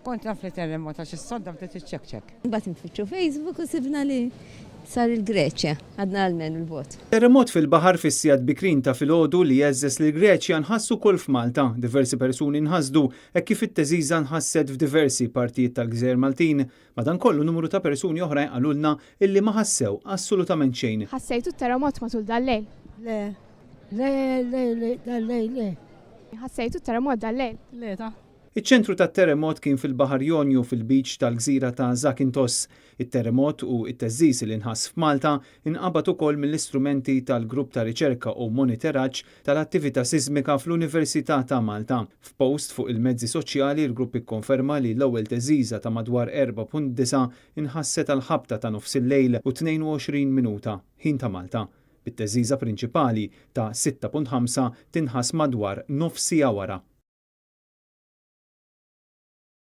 Kont naf li terremot għax is-sodda bdiet iċċekċek. Mbagħad nfittxu Facebook u sibna li sar il-Greċja, għadna għalmen il-vot. Terremot fil-baħar fis-sijad bikrin ta' filgħodu li jeżżes li Greċja nħassu kol f'Malta. Diversi persuni nħasdu hekk kif it-teżiża nħasset f'diversi partijiet tal-Gżejjer Maltin. Madankollu numru ta' persuni oħrajn qalulna illi ma ħassew assolutament xejn. Ħassejtu t-terremot matul dal-lejl? Le. Ħassejtu t-terremot dal-lejl? Le ta' Iċ-ċentru tat-terremot kien fil-Baħar Jonju fil-biċ tal-gżira ta' Zakynthos. It-terremot u it-teżżis li nħass f'Malta inqabad ukoll mill-istrumenti tal-grupp ta' riċerka u monitoraġġ tal-attività siżmika fl-Università ta' Malta. F'post fuq il-mezzi soċjali il-grupp ikkonferma li l-ewwel teżżiża ta' madwar 4.9 inħasset għal ħabta ta' nofs il-lejl u 22 minuta ħin ta' Malta. Bit-teżżiża prinċipali ta' 6.5 tinħass madwar nofsija wara.